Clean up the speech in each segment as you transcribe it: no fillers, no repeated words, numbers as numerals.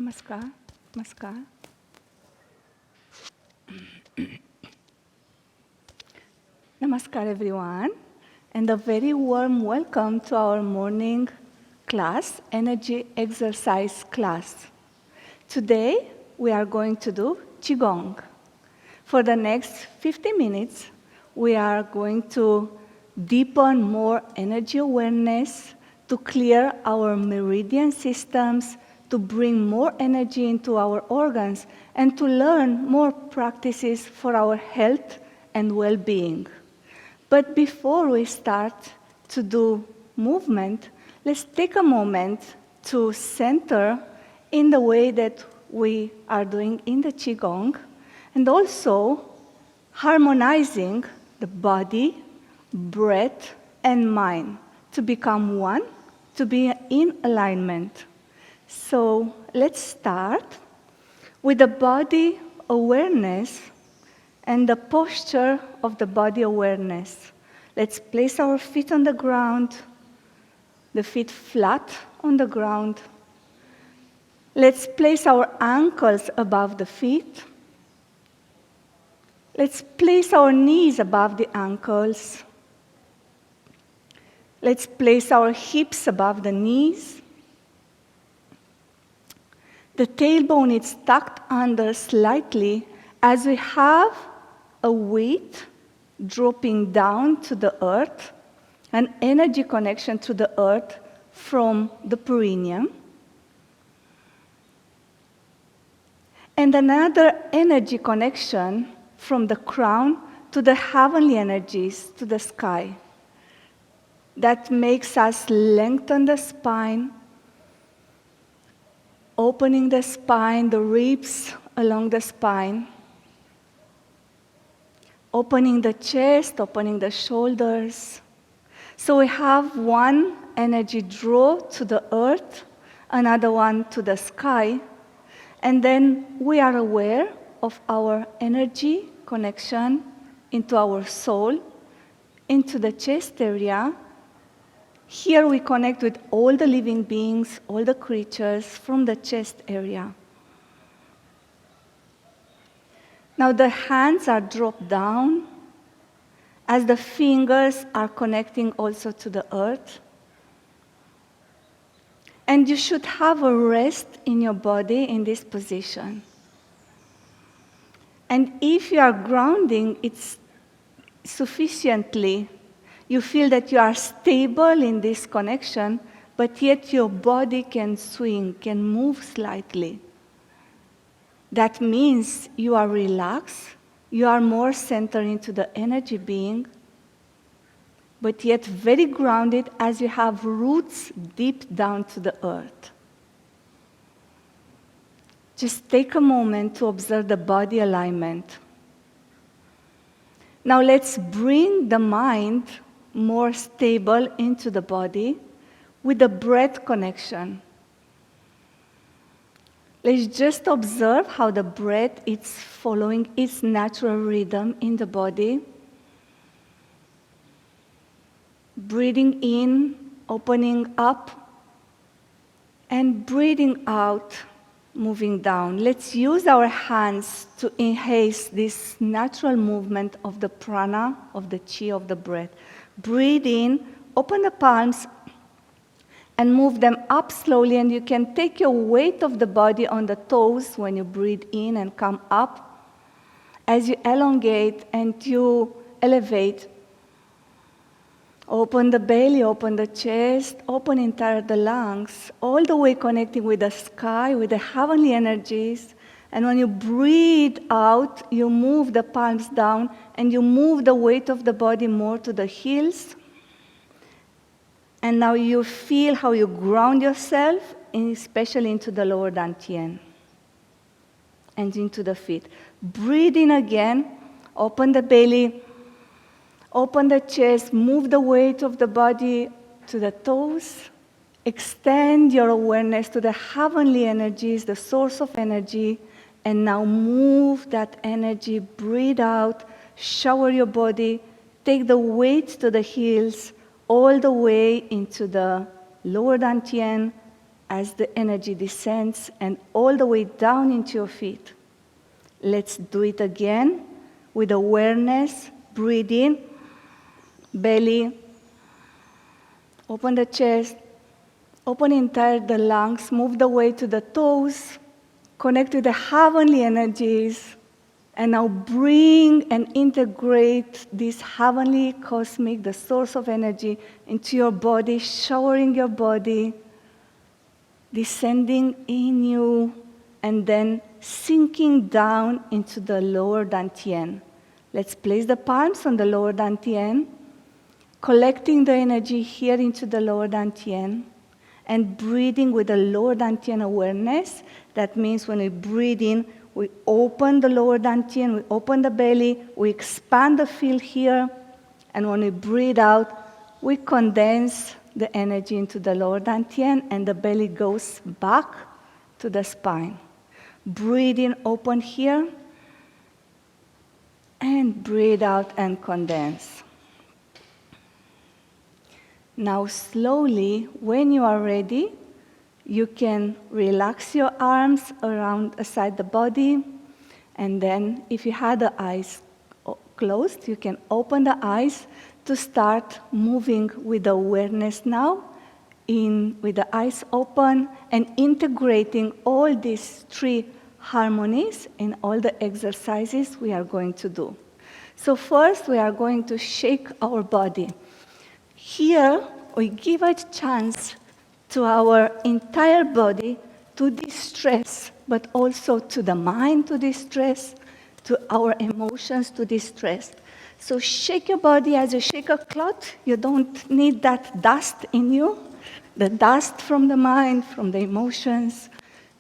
Namaskar. Namaskar. Namaskar, everyone, and a very warm welcome to our morning class, energy exercise class. Today, we are going to do Qigong. For the next 50 minutes, we are going to deepen more energy awareness, to clear our meridian systems, to bring more energy into our organs, and to learn more practices for our health and well-being. But before we start to do movement, let's take a moment to center in the way that we are doing in the Qigong, and also harmonizing the body, breath, and mind to become one, to be in alignment. So let's start with the body awareness and the posture of the body awareness. Let's place our feet on the ground, the feet flat on the ground. Let's place our ankles above the feet. Let's place our knees above the ankles. Let's place our hips above the knees. The tailbone is tucked under slightly as we have a weight dropping down to the earth, an energy connection to the earth from the perineum. And another energy connection from the crown to the heavenly energies, to the sky. That makes us lengthen the spine, opening the spine, the ribs along the spine, opening the chest, opening the shoulders. So we have one energy draw to the earth, another one to the sky, and then we are aware of our energy connection into our soul, into the chest area. Here we connect with all the living beings, all the creatures from the chest area. Now the hands are dropped down as the fingers are connecting also to the earth. And you should have a rest in your body in this position. And if you are grounding it sufficiently, you feel that you are stable in this connection, but yet your body can swing, can move slightly. That means you are relaxed, you are more centered into the energy being, but yet very grounded as you have roots deep down to the earth. Just take a moment to observe the body alignment. Now let's bring the mind more stable into the body with the breath connection. Let's just observe how the breath is following its natural rhythm in the body. Breathing in, opening up, and breathing out, moving down. Let's use our hands to enhance this natural movement of the prana, of the chi, of the breath. Breathe in, open the palms, and move them up slowly, and you can take your weight of the body on the toes when you breathe in and come up. As you elongate and you elevate, open the belly, open the chest, open entire the lungs, all the way connecting with the sky, with the heavenly energies. And when you breathe out, you move the palms down and you move the weight of the body more to the heels. And now you feel how you ground yourself, especially into the lower dantian and into the feet. Breathe in again, open the belly, open the chest, move the weight of the body to the toes. Extend your awareness to the heavenly energies, the source of energy, and now move that energy, breathe out, shower your body, take the weight to the heels, all the way into the lower dantian as the energy descends and all the way down into your feet. Let's do it again with awareness. Breathe in, belly, open the chest, open entire the lungs, move the way to the toes, connect with the heavenly energies, and now bring and integrate this heavenly, cosmic, the source of energy into your body, showering your body, descending in you, and then sinking down into the lower dantian. Let's place the palms on the lower dantian, collecting the energy here into the lower dantian, and breathing with the lower dantian awareness. That means when we breathe in, we open the lower dantian, we open the belly, we expand the field here, and when we breathe out, we condense the energy into the lower dantian, and the belly goes back to the spine. Breathe in, open here, and breathe out and condense. Now slowly, when you are ready, you can relax your arms around aside the body, and then if you had the eyes closed, you can open the eyes to start moving with awareness now, with the eyes open and integrating all these 3 harmonies in all the exercises we are going to do. So first, we are going to shake our body. Here, we give a chance to our entire body to distress, but also to the mind to distress, to our emotions to distress. So shake your body as you shake a cloth. You don't need that dust in you, the dust from the mind, from the emotions,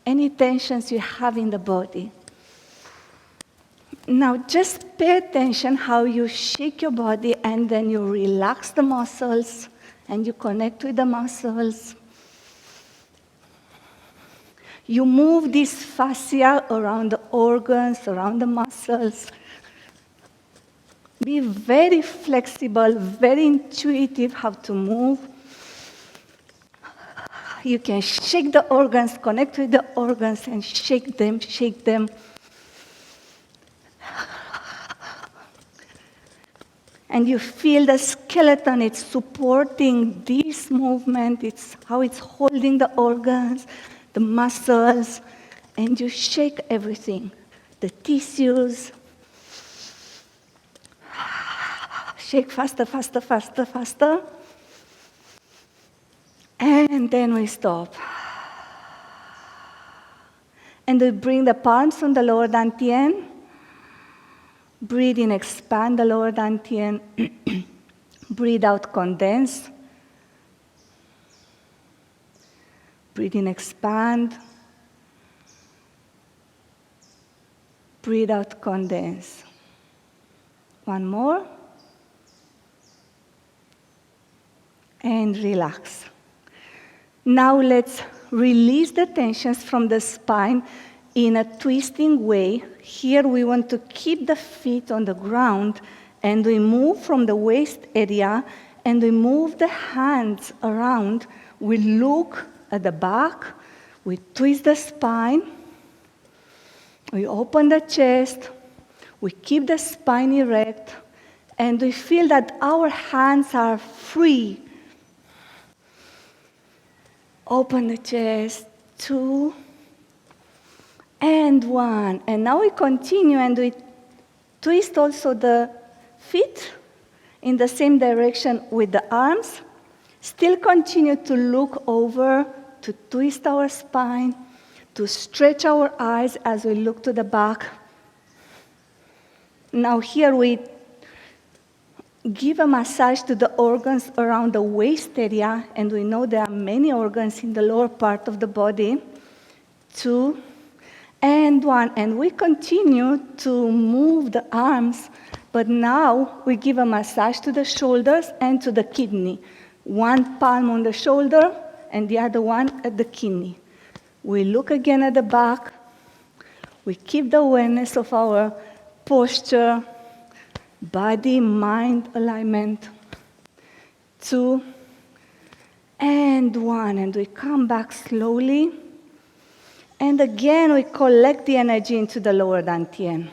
any tensions you have in the body. Now just pay attention how you shake your body, and then you relax the muscles and you connect with the muscles. You move this fascia around the organs, around the muscles. Be very flexible, very intuitive how to move. You can shake the organs, connect with the organs, and shake them, shake them. And you feel the skeleton, it's supporting this movement, it's how it's holding the organs, the muscles, and you shake everything, the tissues. Shake faster, faster, faster, faster. And then we stop. And we bring the palms on the lower dantian. Breathe in, expand the lower dantian. Breathe out, condense. Breathe in, expand. Breathe out, condense. One more. And relax. Now let's release the tensions from the spine in a twisting way. Here we want to keep the feet on the ground, and we move from the waist area, and we move the hands around. We look at the back, we twist the spine, we open the chest, we keep the spine erect, and we feel that our hands are free. Open the chest, 2, and 1. And now we continue, and we twist also the feet in the same direction with the arms. Still continue to look over, to twist our spine, to stretch our eyes as we look to the back. Now here we give a massage to the organs around the waist area, and we know there are many organs in the lower part of the body. 2, and 1. And we continue to move the arms, but now we give a massage to the shoulders and to the kidney. One palm on the shoulder and the other one at the kidney. We look again at the back. We keep the awareness of our posture, body, mind alignment. 2, and one, and we come back slowly. And again, we collect the energy into the lower dantian.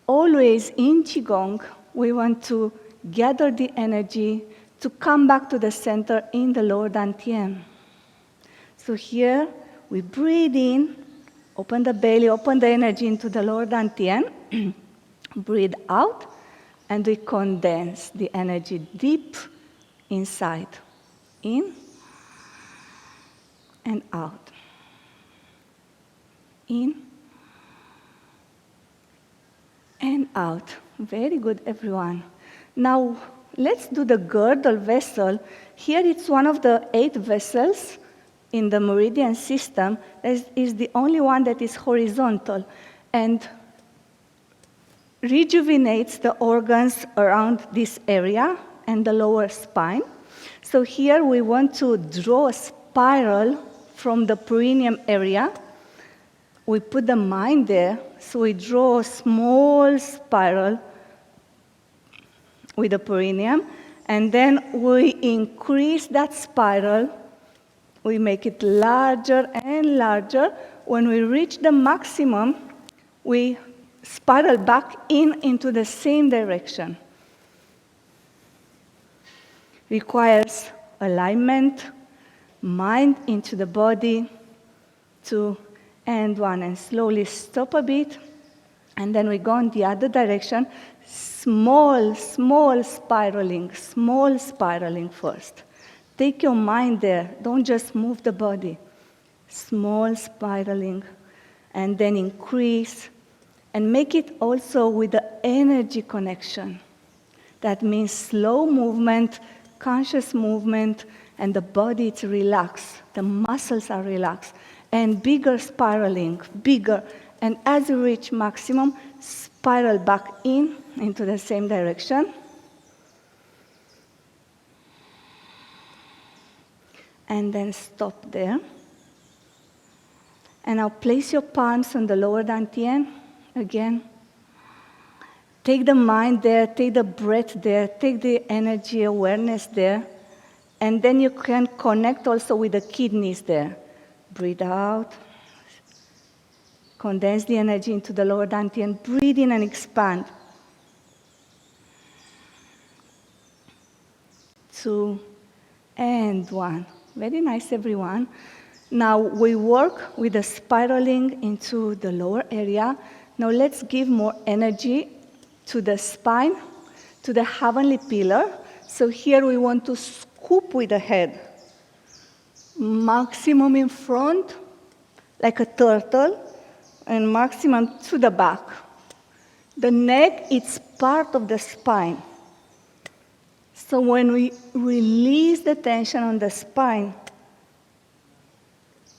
Always in Qigong, we want to gather the energy to come back to the center in the lower dantian. So here, we breathe in, open the belly, open the energy into the lower dantian, breathe out, and we condense the energy deep inside, in and out. In and out. Very good, everyone. Now, let's do the girdle vessel. Here it's one of the 8 vessels in the meridian system. It is the only one that is horizontal and rejuvenates the organs around this area and the lower spine. So here we want to draw a spiral from the perineum area. We put the mind there, so we draw a small spiral with the perineum, and then we increase that spiral. We make it larger and larger. When we reach the maximum, we spiral back into the same direction. Requires alignment, mind into the body, to and one, and slowly stop a bit, and then we go in the other direction. Small spiraling first. Take your mind there, don't just move the body. Small spiraling, and then increase, and make it also with the energy connection. That means slow movement, conscious movement, and the body is relaxed, the muscles are relaxed. And bigger spiraling, bigger. And as you reach maximum, spiral back into the same direction. And then stop there. And now place your palms on the lower dantian again. Take the mind there, take the breath there, take the energy awareness there. And then you can connect also with the kidneys there. Breathe out. Condense the energy into the lower dantian. Breathe in and expand. 2 and 1. Very nice, everyone. Now we work with the spiraling into the lower area. Now let's give more energy to the spine, to the heavenly pillar. So here we want to scoop with the head. Maximum in front, like a turtle, and maximum to the back. The neck is part of the spine. So when we release the tension on the spine,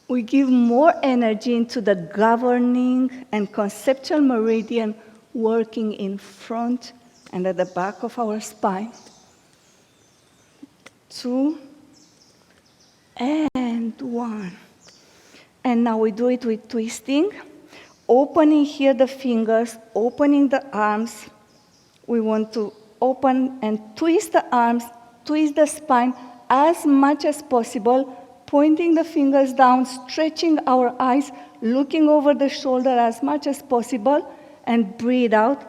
we give more energy into the governing and conceptual meridian working in front and at the back of our spine. 2 and 1. And now we do it with twisting, opening here the fingers, opening the arms. We want to open and twist the arms, twist the spine as much as possible, pointing the fingers down, stretching our eyes, looking over the shoulder as much as possible, and breathe out,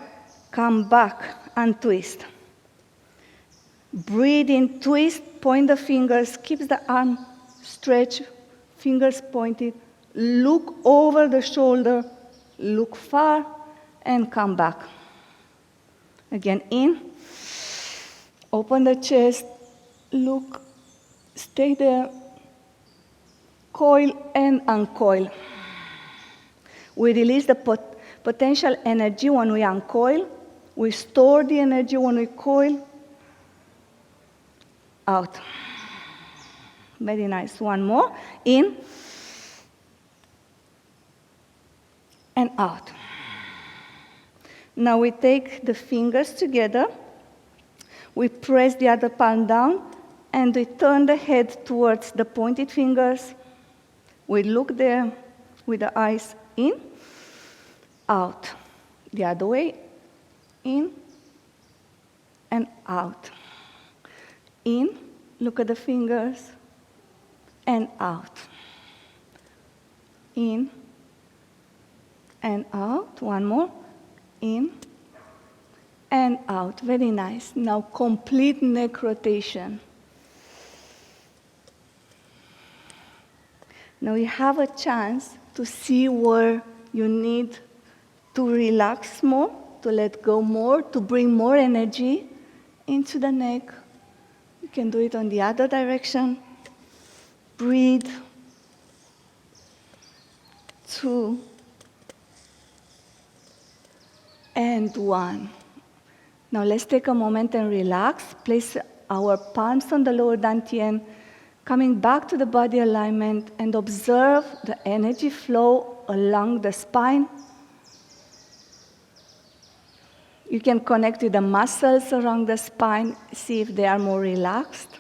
come back and twist. Breathe in, twist, point the fingers, keep the arm stretched, fingers pointed, look over the shoulder, look far, and come back. Again, in, open the chest, look, stay there, coil and uncoil. We release the potential energy when we uncoil. We store the energy when we coil. Out. Very nice. One more. In and out. Now we take the fingers together. We press the other palm down, and we turn the head towards the pointed fingers. We look there with the eyes in, out. The other way, in and out. In, look at the fingers, and out. In and out. One more. In and out. Very nice. Now complete neck rotation. Now you have a chance to see where you need to relax more, to let go more, to bring more energy into the neck. You can do it on the other direction. Breathe. 2 and 1. Now let's take a moment and relax. Place our palms on the lower dantian, coming back to the body alignment, and observe the energy flow along the spine. You can connect with the muscles around the spine, see if they are more relaxed.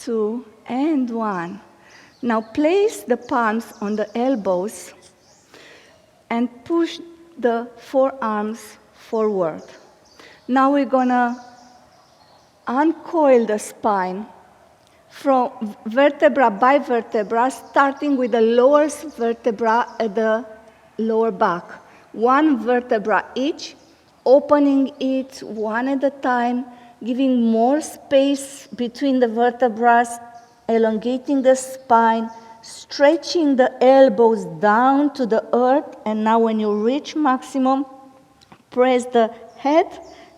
2 and 1. Now place the palms on the elbows and push the forearms forward. Now we're gonna uncoil the spine from vertebra by vertebra, starting with the lowest vertebra at the lower back. One vertebra each, opening it one at a time, giving more space between the vertebrae, elongating the spine, stretching the elbows down to the earth, and now when you reach maximum, press the head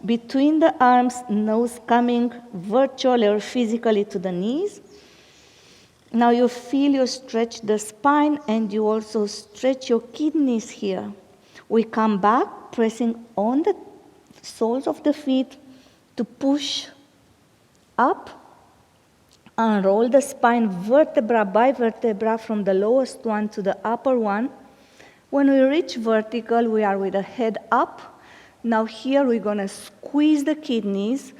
between the arms, nose coming virtually or physically to the knees. Now you feel you stretch the spine and you also stretch your kidneys here. We come back, pressing on the soles of the feet to push up. Unroll the spine vertebra by vertebra from the lowest one to the upper one. When we reach vertical, we are with the head up. Now here we're going to squeeze the kidneys,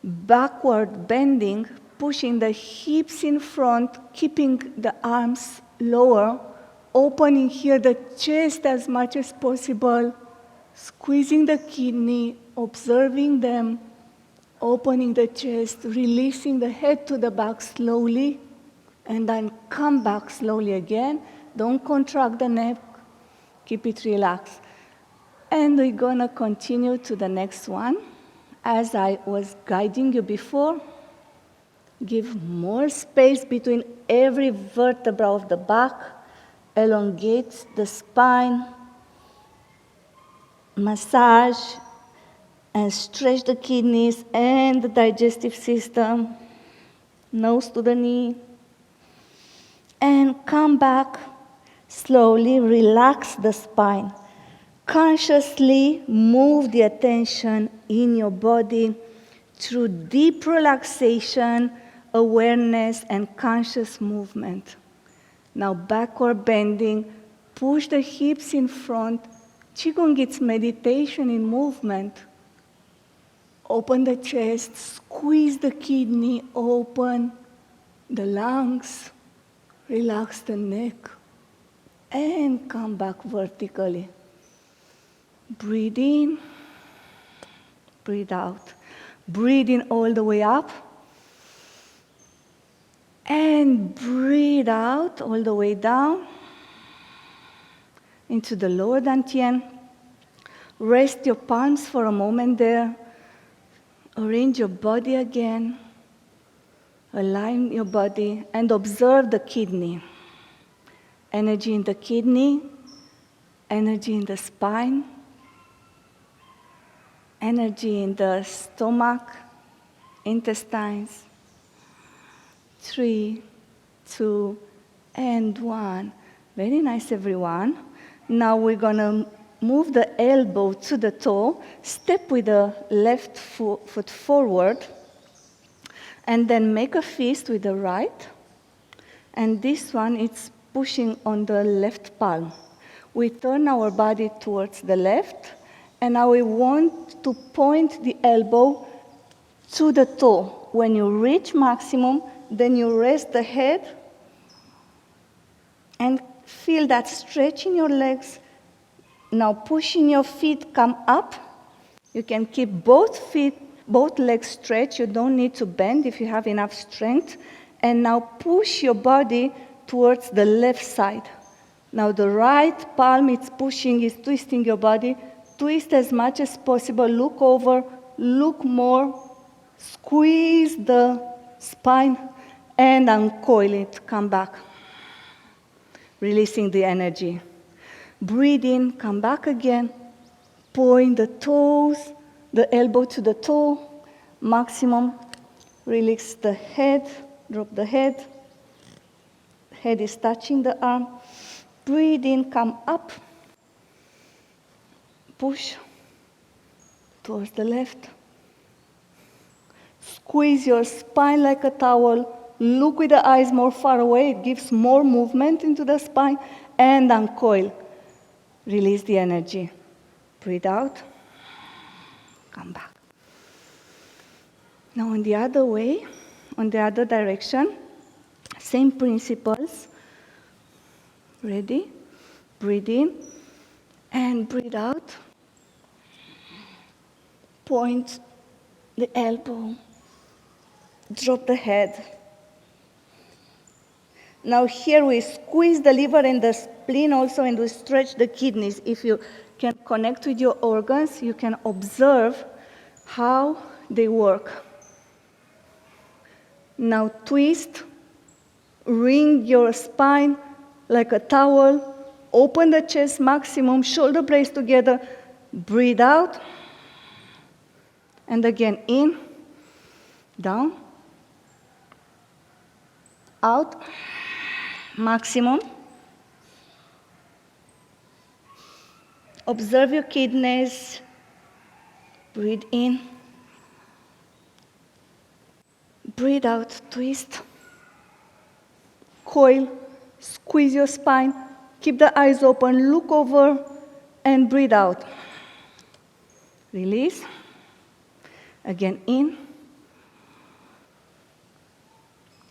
backward bending, pushing the hips in front, keeping the arms lower, opening here the chest as much as possible, squeezing the kidney, observing them, opening the chest, releasing the head to the back slowly, and then come back slowly again. Don't contract the neck, keep it relaxed. And we're going to continue to the next one. As I was guiding you before, give more space between every vertebra of the back, elongate the spine, massage, and stretch the kidneys and the digestive system, nose to the knee, and come back slowly, relax the spine. Consciously move the attention in your body through deep relaxation, awareness, and conscious movement. Now backward bending, push the hips in front. Qigong is meditation in movement. Open the chest, squeeze the kidney, open the lungs, relax the neck, and come back vertically. Breathe in, breathe out. Breathe in all the way up, and breathe out all the way down into the lower dantian. Rest your palms for a moment there. Arrange your body again. Align your body and observe the kidney. Energy in the kidney, energy in the spine, energy in the stomach, intestines. 3, 2, and 1. Very nice, everyone. Now we're going to move the elbow to the toe, step with the left foot forward, and then make a fist with the right. And this one, it's pushing on the left palm. We turn our body towards the left, and now we want to point the elbow to the toe. When you reach maximum, then you rest the head and feel that stretch in your legs. Now pushing your feet, come up. You can keep both legs stretched. You don't need to bend if you have enough strength. And now push your body towards the left side. Now the right palm is pushing, is twisting your body. Twist as much as possible. Look over, look more. Squeeze the spine and uncoil it. Come back. Releasing the energy. Breathe in, come back again. Point the toes, the elbow to the toe. Maximum. Release the head, drop the head. Head is touching the arm. Breathe in, come up. Push towards the left. Squeeze your spine like a towel. Look with the eyes more far away. It gives more movement into the spine. And uncoil. Release the energy. Breathe out. Come back. Now in the other way, on the other direction, same principles. Ready? Breathe in and breathe out. Point the elbow. Drop the head. Now here we squeeze the liver and the spleen also, and we stretch the kidneys. If you can connect with your organs, you can observe how they work. Now twist, wring your spine like a towel, open the chest maximum, shoulder blades together, breathe out, and again in, down, out, maximum. Observe your kidneys, breathe in, breathe out, twist, coil, squeeze your spine, keep the eyes open, look over, and breathe out. Release. Again, in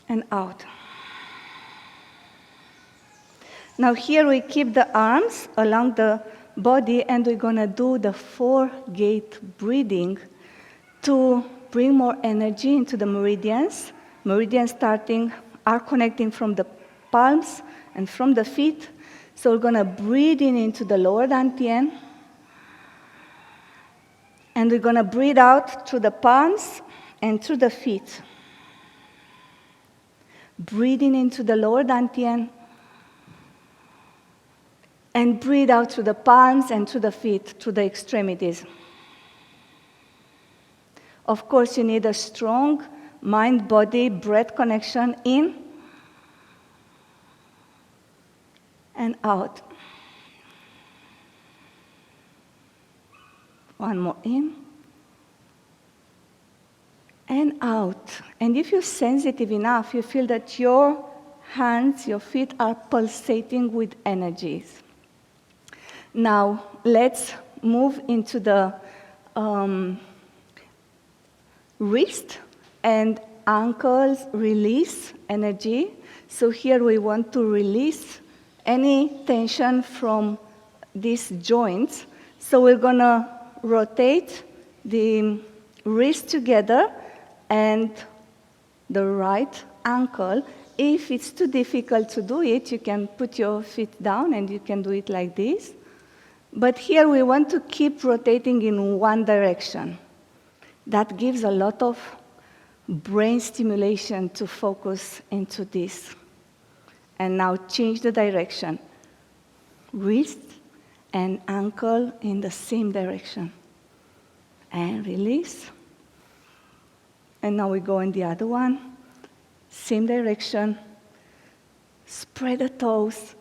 and out. Now here we keep the arms along the body, and we're going to do the 4-gate breathing to bring more energy into the meridians. Meridians are connecting from the palms and from the feet. So we're going to breathe in into the lower dantian. And we're going to breathe out through the palms and through the feet. Breathing into the lower dantian. And breathe out through the palms and through the feet, through the extremities. Of course, you need a strong mind-body breath connection in and out. One more in and out. And if you're sensitive enough, you feel that your hands, your feet are pulsating with energies. Now, let's move into the wrist and ankles release energy. So here we want to release any tension from these joints. So we're going to rotate the wrist together and the right ankle. If it's too difficult to do it, you can put your feet down and you can do it like this. But here we want to keep rotating in one direction. That gives a lot of brain stimulation to focus into this. And now change the direction. Wrist and ankle in the same direction. And release. And now we go in the other one. Same direction. Spread the toes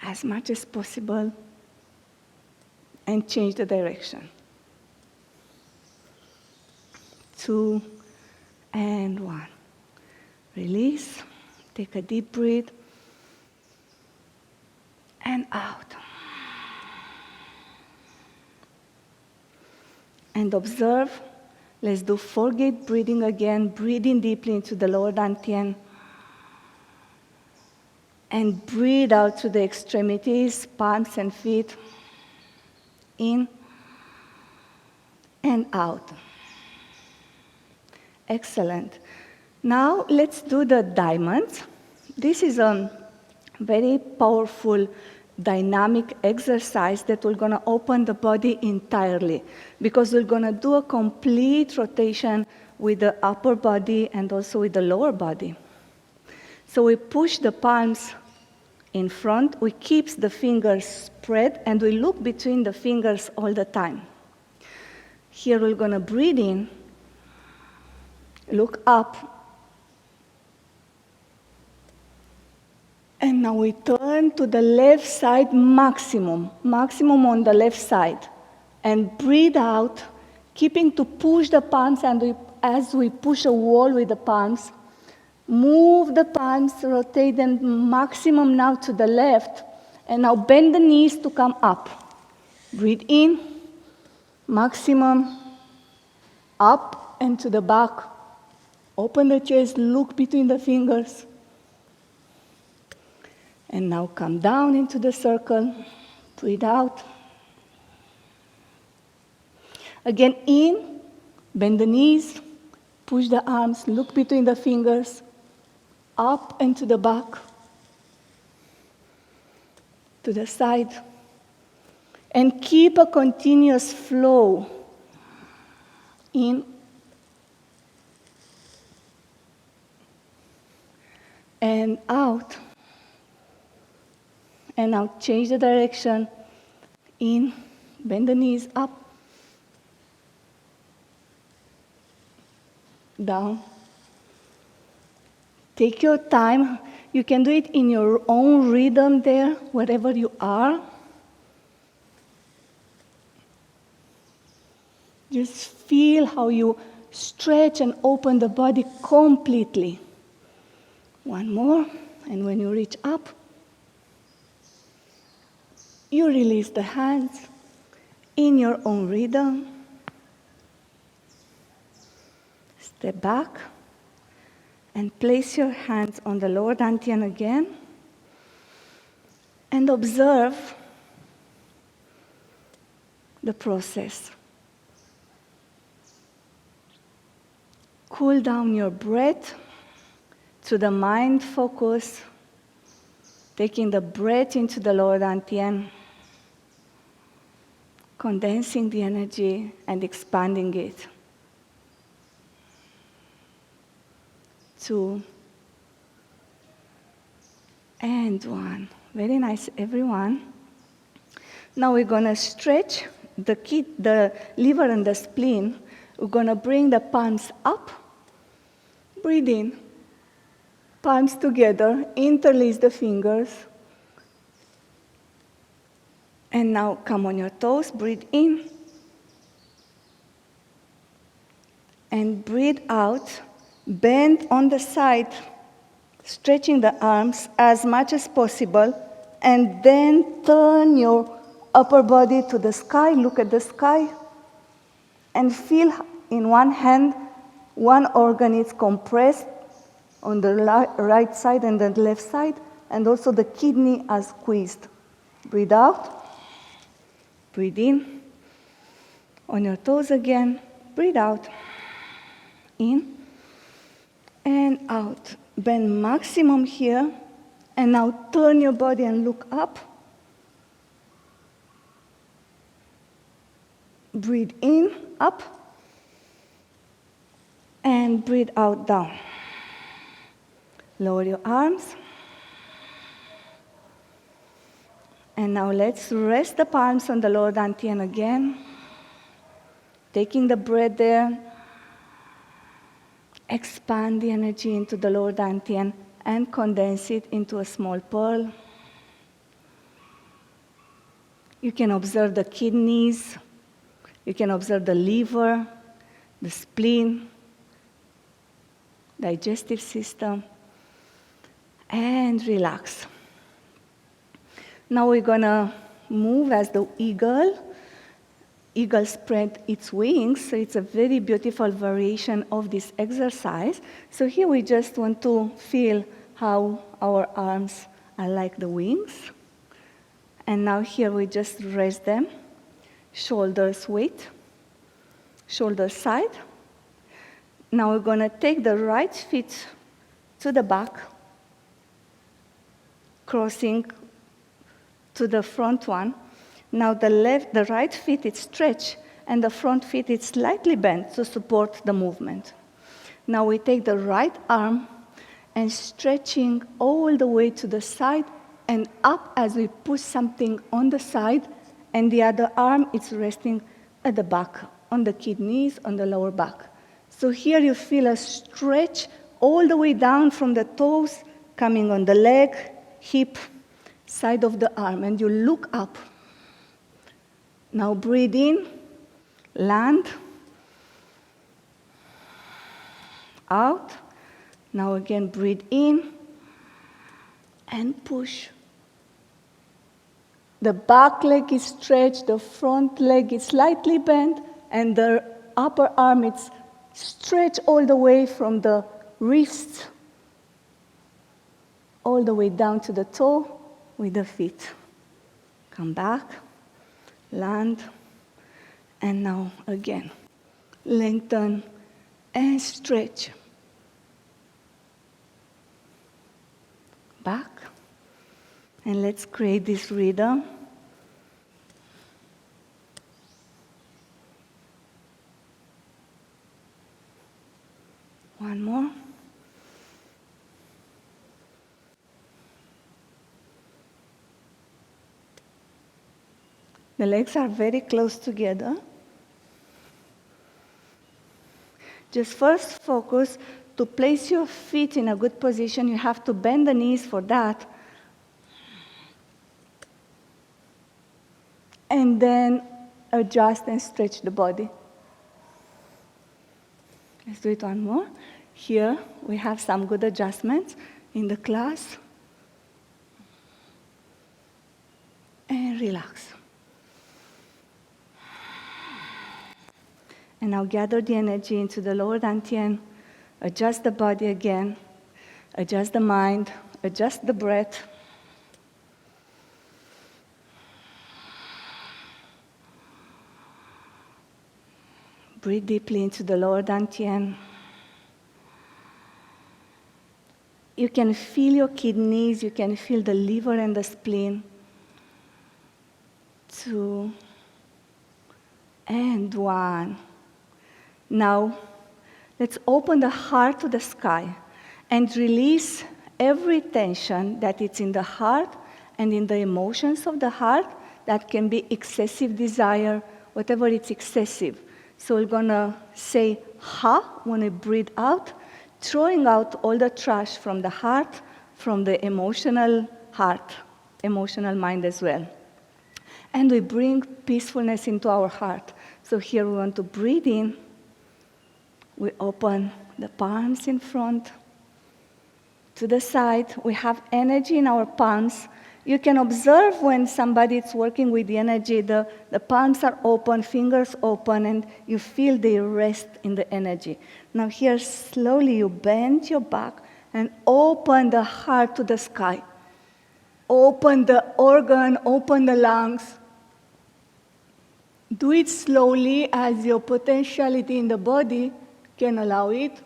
as much as possible. And change the direction. 2 and 1. Release. Take a deep breath. And out. And observe. Let's do 4-gate breathing again. Breathing deeply into the lower dantian. And breathe out to the extremities, palms and feet. In and out. Excellent. Now let's do the diamonds. This is a very powerful dynamic exercise that we're going to open the body entirely, because we're going to do a complete rotation with the upper body and also with the lower body. So we push the palms in front, we keep the fingers spread, and we look between the fingers all the time. Here we're going to breathe in, look up, and now we turn to the left side maximum on the left side, and breathe out, keeping to push the palms, and as we push a wall with the palms, move the palms, rotate them maximum now to the left, and now bend the knees to come up. Breathe in, maximum, up and to the back. Open the chest, look between the fingers. And now come down into the circle, breathe out. Again, in, bend the knees, push the arms, look between the fingers, up and to the back, to the side, and keep a continuous flow. In and out. And now change the direction. In, bend the knees, up, down. Take your time. You can do it in your own rhythm there, wherever you are. Just feel how you stretch and open the body completely. One more, and when you reach up, you release the hands in your own rhythm. Step back and place your hands on the lower dantian again, and observe the process. Cool down your breath to the mind focus, taking the breath into the lower dantian, condensing the energy and expanding it. 2, and 1. Very nice, everyone. Now we're going to stretch the liver and the spleen. We're going to bring the palms up. Breathe in. Palms together. Interlace the fingers. And now come on your toes. Breathe in. And breathe out. Bend on the side, stretching the arms as much as possible, and then turn your upper body to the sky. Look at the sky, and feel in one hand, one organ is compressed on the right side and the left side, and also the kidney are squeezed. Breathe out, breathe in. On your toes again, breathe out, in. And out. Bend maximum here. And now turn your body and look up. Breathe in, up. And breathe out, down. Lower your arms. And now let's rest the palms on the lower dantian again. Taking the breath there. Expand the energy into the lower dantian and condense it into a small pearl. You can observe the kidneys, you can observe the liver, the spleen, digestive system, and relax. Now we're going to move as the eagle. Eagle spread its wings, so it's a very beautiful variation of this exercise. So here we just want to feel how our arms are like the wings. And now here we just rest them. Shoulders weight, shoulders side. Now we're going to take the right feet to the back, crossing to the front one. Now the right feet is stretched, and the front feet is slightly bent to support the movement. Now we take the right arm and stretching all the way to the side and up as we push something on the side, and the other arm is resting at the back, on the kidneys, on the lower back. So here you feel a stretch all the way down from the toes, coming on the leg, hip, side of the arm, and you look up. Now breathe in, land, out. Now again breathe in and push. The back leg is stretched, the front leg is slightly bent, and the upper arm is stretched all the way from the wrist all the way down to the toe with the feet. Come back, land, and now again, lengthen and stretch. Back, and let's create this rhythm. One more. The legs are very close together. Just first focus to place your feet in a good position. You have to bend the knees for that. And then adjust and stretch the body. Let's do it one more. Here we have some good adjustments in the class. And relax. And now gather the energy into the lower dantian. Adjust the body again. Adjust the mind. Adjust the breath. Breathe deeply into the lower dantian. You can feel your kidneys. You can feel the liver and the spleen. 2 and 1. Now, let's open the heart to the sky and release every tension that is in the heart and in the emotions of the heart. That can be excessive desire, whatever it's excessive. So we're going to say ha when we breathe out, throwing out all the trash from the heart, from the emotional heart, emotional mind as well. And we bring peacefulness into our heart. So here we want to breathe in. We open the palms in front. To the side, we have energy in our palms. You can observe when somebody is working with the energy, the palms are open, fingers open, and you feel they rest in the energy. Now here, slowly you bend your back and open the heart to the sky. Open the organ, open the lungs. Do it slowly as your potentiality in the body can allow it.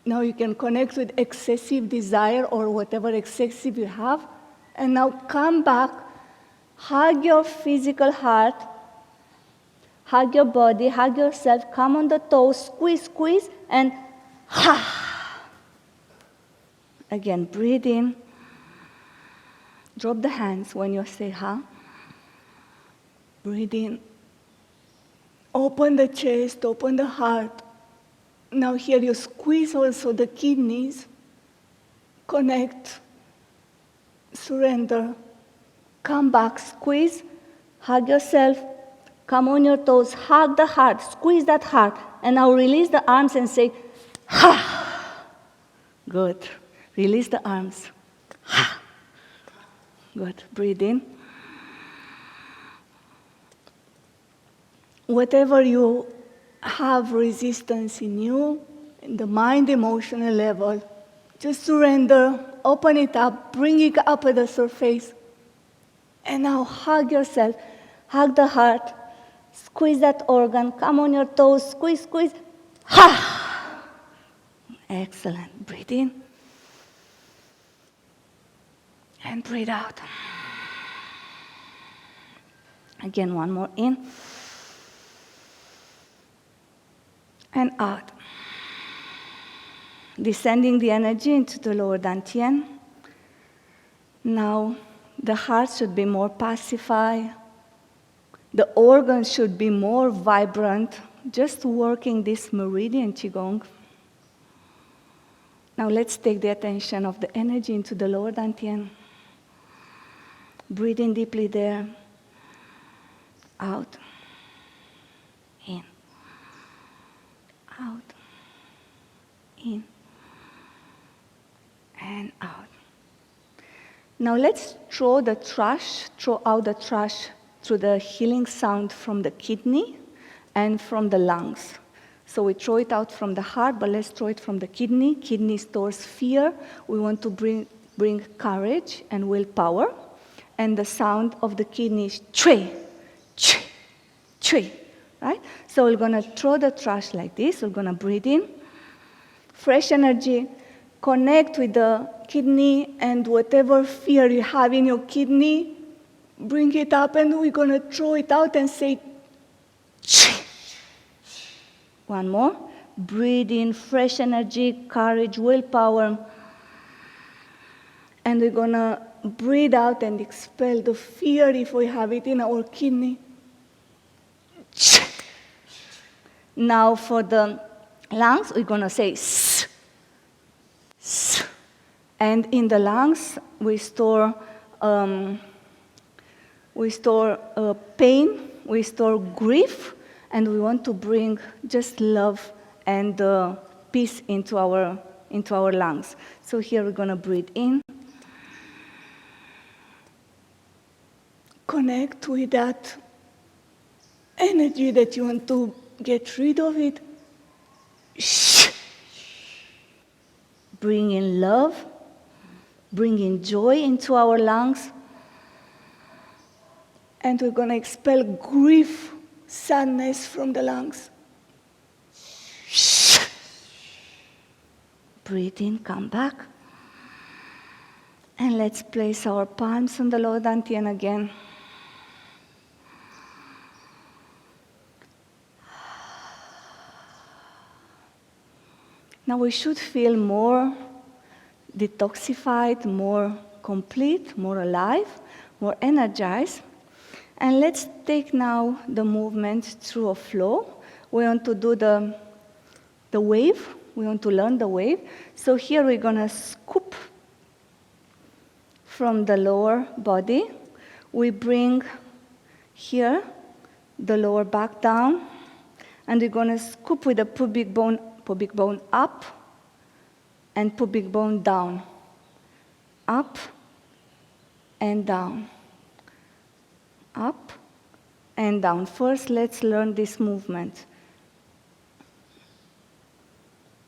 Now you can connect with excessive desire or whatever excessive you have. And now come back, hug your physical heart, hug your body, hug yourself, come on the toes, squeeze, squeeze, and ha. Again, breathe in. Drop the hands when you say ha. Breathe in. Open the chest, open the heart. Now here you squeeze also the kidneys. Connect. Surrender. Come back, squeeze. Hug yourself. Come on your toes. Hug the heart. Squeeze that heart. And now release the arms and say, ha. Good. Release the arms. Ha. Good. Breathe in. Whatever you have resistance in you, in the mind, emotional level, just surrender, open it up, bring it up at the surface. And now hug yourself, hug the heart, squeeze that organ, come on your toes, squeeze, squeeze, ha! Excellent. Breathe in. And breathe out. Again, one more in. And out. Descending the energy into the lower dantian. Now, the heart should be more pacified. The organs should be more vibrant. Just working this meridian Qigong. Now let's take the attention of the energy into the lower dantian. Breathe in deeply there. Out. In. Out. In. And out. Now let's throw out the trash through the healing sound from the kidney and from the lungs. So we throw it out from the heart, but let's throw it from the kidney. Kidney stores fear. We want to bring courage and willpower. And the sound of the kidney is chui, chui, chui, right? So we're going to throw the trash like this. We're going to breathe in. Fresh energy. Connect with the kidney, and whatever fear you have in your kidney, bring it up, and we're going to throw it out and say, chui. One more. Breathe in fresh energy, courage, willpower. And we're going to breathe out and expel the fear if we have it in our kidney. Now for the lungs, we're going to say s. S. And in the lungs, we store pain, we store grief, and we want to bring just love and peace into our lungs. So here we're going to breathe in. Connect with that energy that you want to get rid of it. Bring in love, bring in joy into our lungs. And we're going to expel grief, sadness from the lungs. Breathe in, come back. And let's place our palms on the lower dantian again. Now we should feel more detoxified, more complete, more alive, more energized. And let's take now the movement through a flow. We want to do the wave. We want to learn the wave. So here we're going to scoop from the lower body. We bring here the lower back down. And we're going to scoop with the pubic bone up and pubic bone down. Up and down. Up and down. First, let's learn this movement.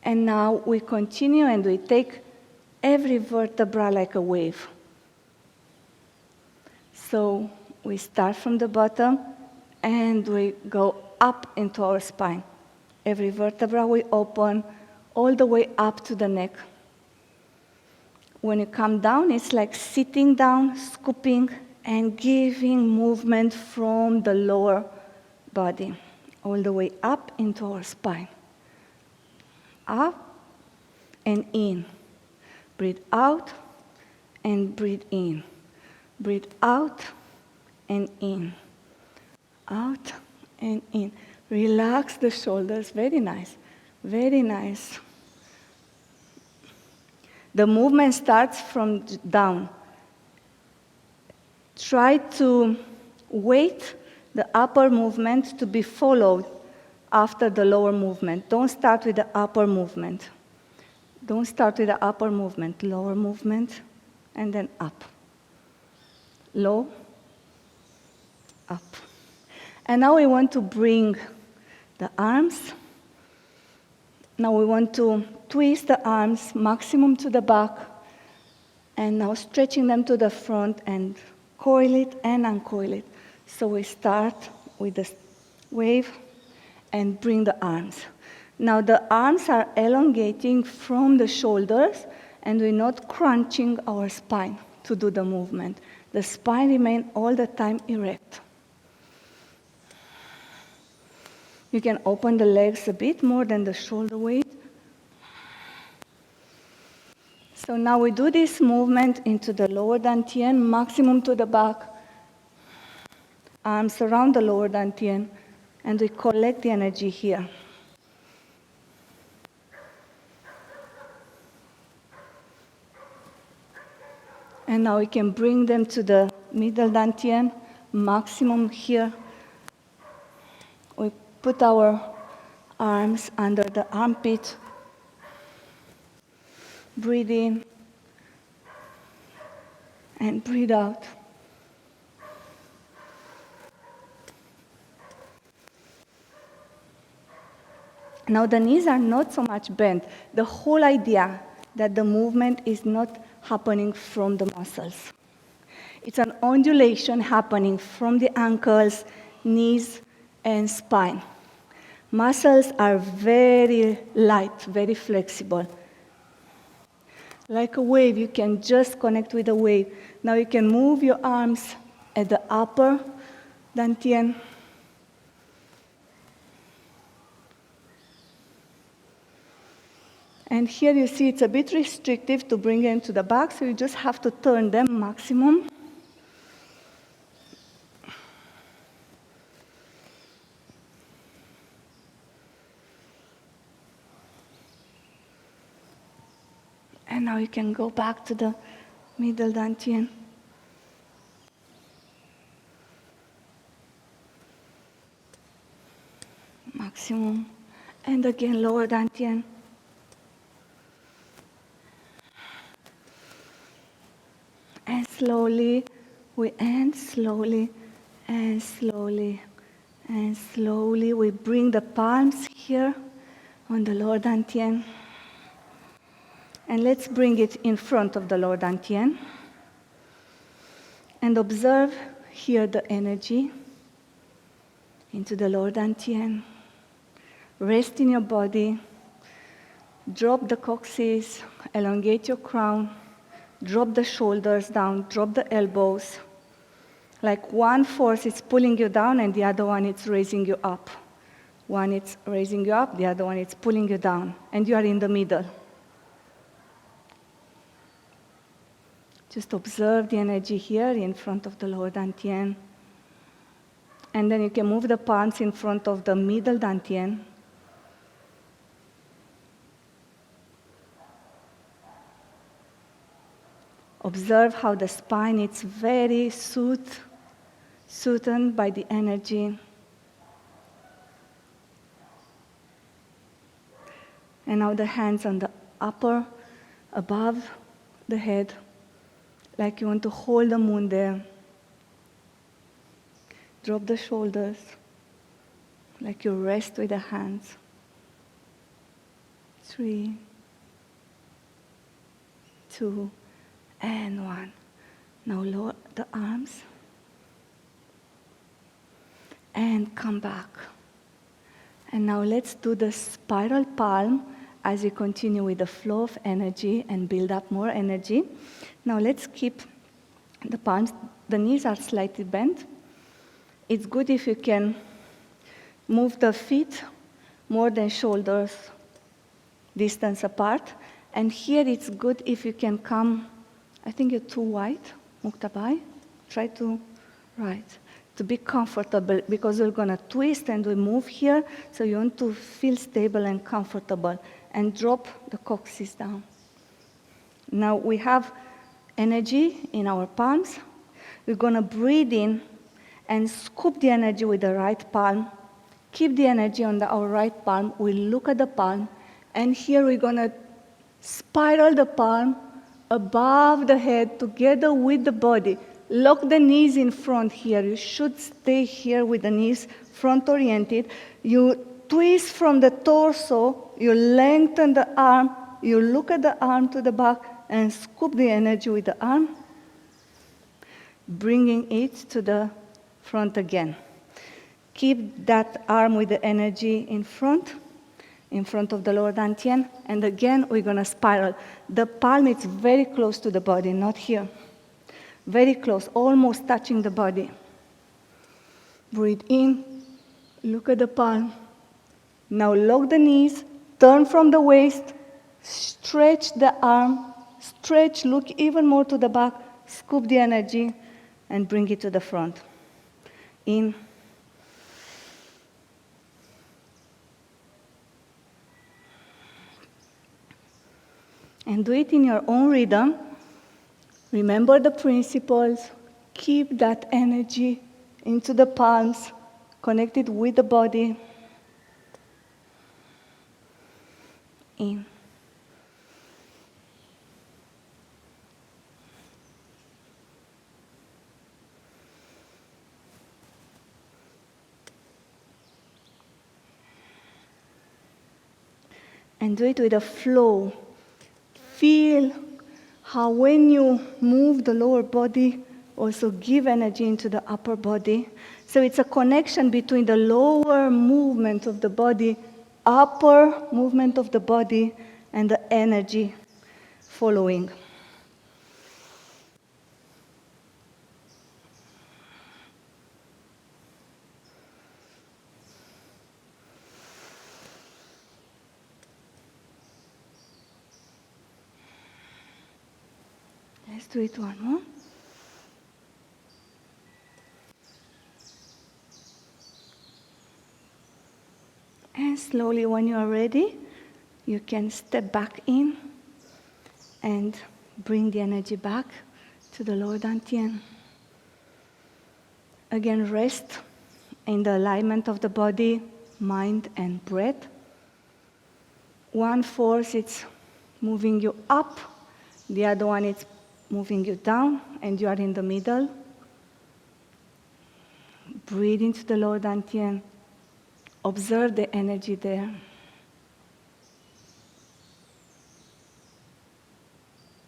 And now we continue and we take every vertebra like a wave. So we start from the bottom and we go up into our spine. Every vertebra we open all the way up to the neck. When you come down, it's like sitting down, scooping, and giving movement from the lower body, all the way up into our spine. Up and in. Breathe out and breathe in. Breathe out and in. Out and in. Relax the shoulders. Very nice. Very nice. The movement starts from down. Try to wait the upper movement to be followed after the lower movement. Don't start with the upper movement. Don't start with the upper movement. Lower movement, and then up. Low, up. And now we want to bring the arms. Now we want to twist the arms maximum to the back, and now stretching them to the front and coil it and uncoil it. So we start with the wave and bring the arms. Now the arms are elongating from the shoulders, and we're not crunching our spine to do the movement. The spine remains all the time erect. You can open the legs a bit more than the shoulder weight. So now we do this movement into the lower dantian, maximum to the back, arms around the lower dantian, and we collect the energy here. And now we can bring them to the middle dantian, maximum here. We put our arms under the armpit. Breathe in and breathe out. Now the knees are not so much bent. The whole idea that the movement is not happening from the muscles. It's an undulation happening from the ankles, knees, and spine. Muscles are very light, very flexible. Like a wave, you can just connect with a wave. Now you can move your arms at the upper dantian. And here you see it's a bit restrictive to bring them to the back, so you just have to turn them maximum. And now you can go back to the middle dantian. Maximum. And again, lower dantian. And slowly, we end slowly, and slowly, and slowly. We bring the palms here on the lower dantian. And let's bring it in front of the lower dantian. And observe here the energy into the lower dantian. Rest in your body. Drop the coccyx, elongate your crown. Drop the shoulders down, drop the elbows. Like one force is pulling you down and the other one is raising you up. One is raising you up, the other one is pulling you down. And you are in the middle. Just observe the energy here in front of the lower dantian. And then you can move the palms in front of the middle dantian. Observe how the spine is very soothed by the energy. And now the hands on the upper, above the head, like you want to hold the moon there. Drop the shoulders, like you rest with the hands. 3, 2, and 1. Now lower the arms and come back. And now let's do the spiral palm as we continue with the flow of energy and build up more energy. Now let's keep the palms, the knees are slightly bent. It's good if you can move the feet more than shoulders distance apart. And here it's good if you can come, I think you're too wide, Muktabai. Try to, right, to be comfortable because we're gonna twist and we move here. So you want to feel stable and comfortable and drop the coccyx down. Now we have energy in our palms. We're gonna breathe in and scoop the energy with the right palm. Keep the energy on our right palm. We look at the palm. And here we're gonna spiral the palm above the head together with the body. Lock the knees in front here. You should stay here with the knees front oriented. You twist from the torso, you lengthen the arm, you look at the arm to the back and scoop the energy with the arm, bringing it to the front again. Keep that arm with the energy in front in front of the lower dantian, and again we're going to spiral. The palm is very close to the body, not here. Very close, almost touching the body. Breathe in, look at the palm. Now lock the knees, turn from the waist, stretch the arm, stretch, look even more to the back, scoop the energy, and bring it to the front. In. And do it in your own rhythm. Remember the principles. Keep that energy into the palms, connected with the body. In. And do it with a flow. Feel how when you move the lower body, also give energy into the upper body. So it's a connection between the lower movement of the body, upper movement of the body, and the energy following. Let's do it one more. And slowly, when you are ready, you can step back in and bring the energy back to the lower dantian. Again, rest in the alignment of the body, mind, and breath. One force, it's moving you up. The other one, it's moving you down, and you are in the middle. Breathe into the lower dantian. Observe the energy there.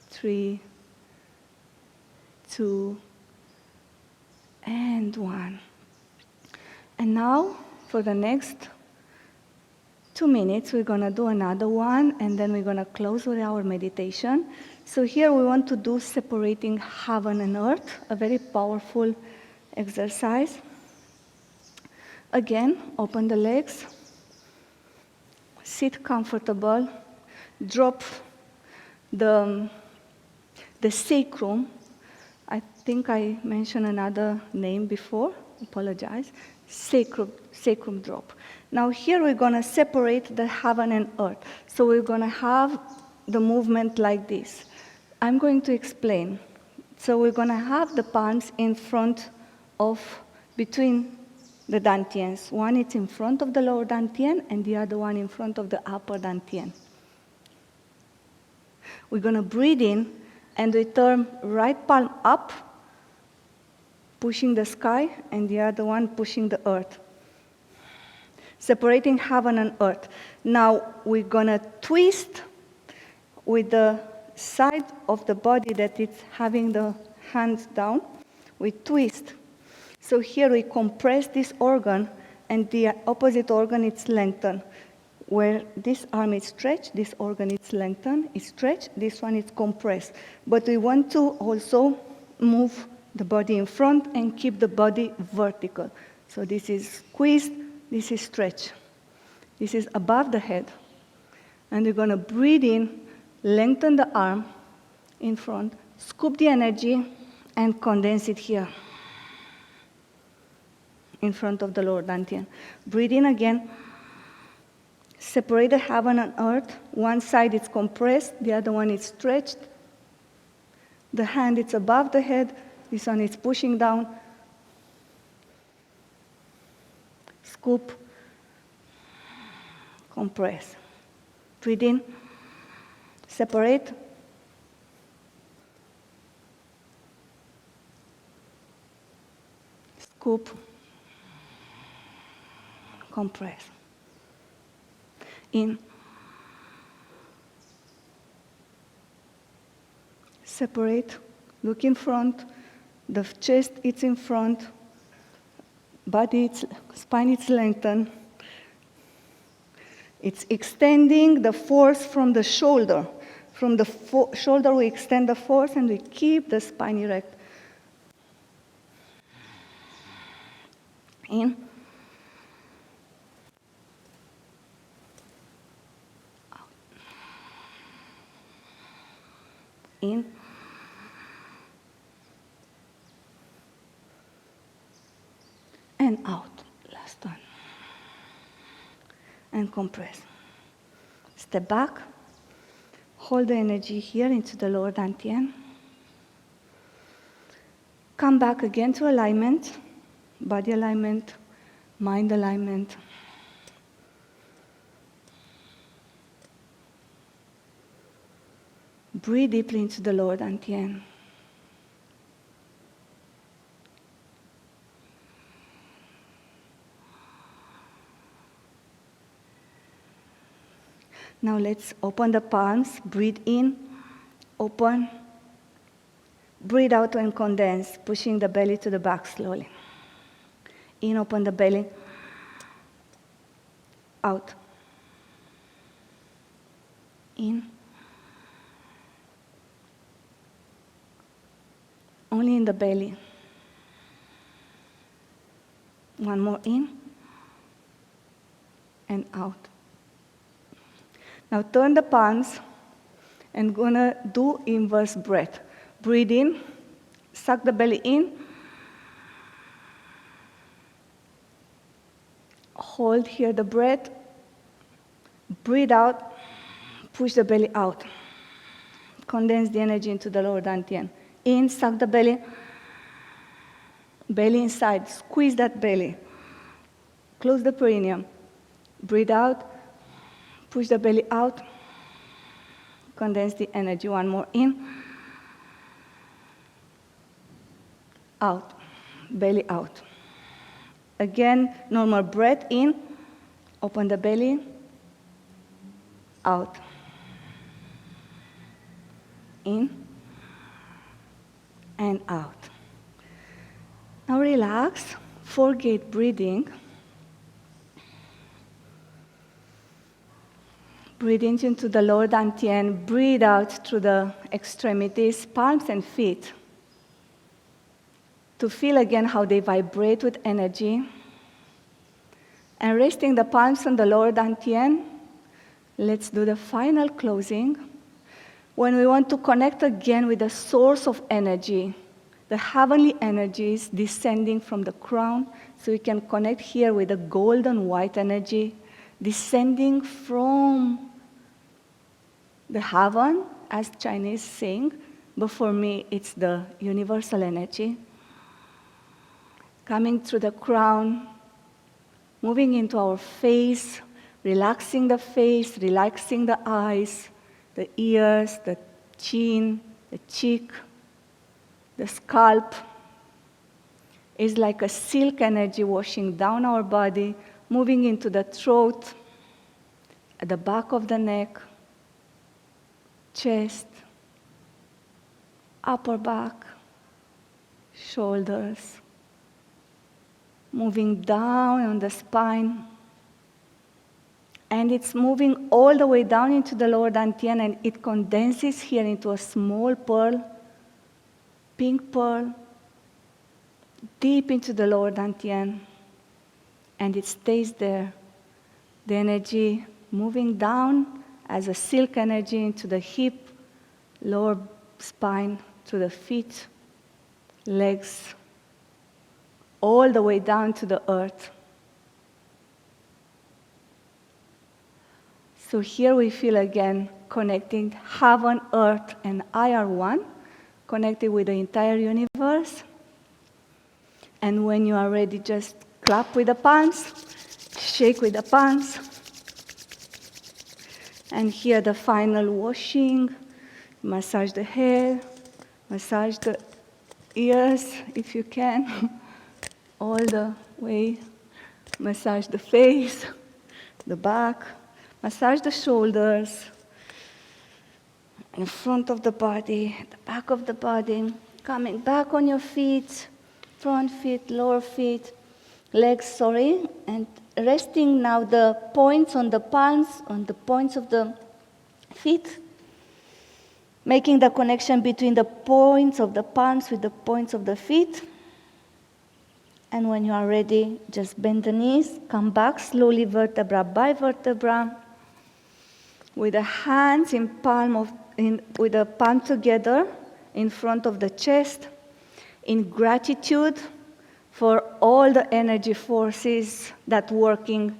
Three, two, and one. And now, for the next 2 minutes, we're going to do another one, and then we're going to close with our meditation. So here we want to do separating heaven and earth, a very powerful exercise. Again, open the legs, sit comfortable, drop the sacrum. I think I mentioned another name before, apologize. Sacrum drop. Now here we're going to separate the heaven and earth. So we're going to have the movement like this. I'm going to explain. So we're going to have the palms in front of, between the dantians. One is in front of the lower dantian, and the other one in front of the upper dantian. We're going to breathe in, and we turn right palm up, pushing the sky, and the other one pushing the earth. Separating heaven and earth. Now we're going to twist with the side of the body that it's having the hands down. We twist. So here we compress this organ, and the opposite organ is lengthened. Where this arm is stretched, this organ is lengthened, is stretched, this one is compressed. But we want to also move the body in front and keep the body vertical. So this is squeezed, this is stretched. This is above the head. And we're going to breathe in, lengthen the arm in front, scoop the energy, and condense it here in front of the lower dantian. Breathe in again. Separate the heaven and earth. One side is compressed, the other one is stretched. The hand is above the head, this one is pushing down. Scoop, compress. Breathe in, separate. Scoop, compress. In, separate, look in front, the chest is in front, body, spine is lengthened. It's extending the force from the shoulder. From the shoulder, we extend the force and we keep the spine erect. In. Out. In. And out. Last one. And compress. Step back. Hold the energy here into the lower dantian. Come back again to alignment. Body alignment. Mind alignment. Breathe deeply into the lower dantian. Now let's open the palms, breathe in, open, breathe out and condense, pushing the belly to the back slowly. In, open the belly, out, in, only in the belly. One more in, and out. Now turn the palms and gonna do inverse breath. Breathe in, suck the belly in, hold here the breath, breathe out, push the belly out. Condense the energy into the lower dantian. In, suck the belly, belly inside, squeeze that belly. Close the perineum. Breathe out. Push the belly out, condense the energy. One more in, out, belly out. Again, normal breath in, open the belly, out, in, and out. Now relax, forget breathing. Breathe into the lower dantian, breathe out through the extremities, palms and feet. To feel again how they vibrate with energy. And resting the palms on the lower dantian, let's do the final closing. When we want to connect again with the source of energy, the heavenly energies descending from the crown, so we can connect here with the golden white energy, descending from the heaven, as Chinese saying, but for me it's the universal energy. Coming through the crown, moving into our face, relaxing the face, relaxing the eyes, the ears, the chin, the cheek, the scalp. Is like a silk energy washing down our body, moving into the throat, at the back of the neck, chest, upper back, shoulders, moving down on the spine, and it's moving all the way down into the lower dantian, and it condenses here into a small pearl, pink pearl, deep into the lower dantian, and it stays there. The energy moving down as a silk energy into the hip, lower spine, to the feet, legs, all the way down to the earth. So here we feel again connecting heaven, earth, and I are one, connected with the entire universe. And when you are ready, just clap with the palms, shake with the palms, and here the final washing. Massage the hair, massage the ears if you can, all the way. Massage the face, the back, massage the shoulders, in front of the body, the back of the body, coming back on your feet, front feet, lower feet, legs, and resting now the points on the palms, on the points of the feet, making the connection between the points of the palms with the points of the feet. And when you are ready, just bend the knees, come back slowly, vertebra by vertebra, with the hands with the palm together in front of the chest, in gratitude for all the energy forces that working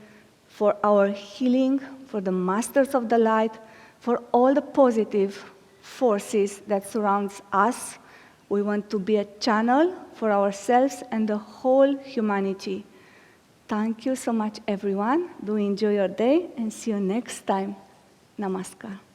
for our healing, for the masters of the light, for all the positive forces that surrounds us. We want to be a channel for ourselves and the whole humanity. Thank you so much, everyone. Do enjoy your day and see you next time. Namaskar.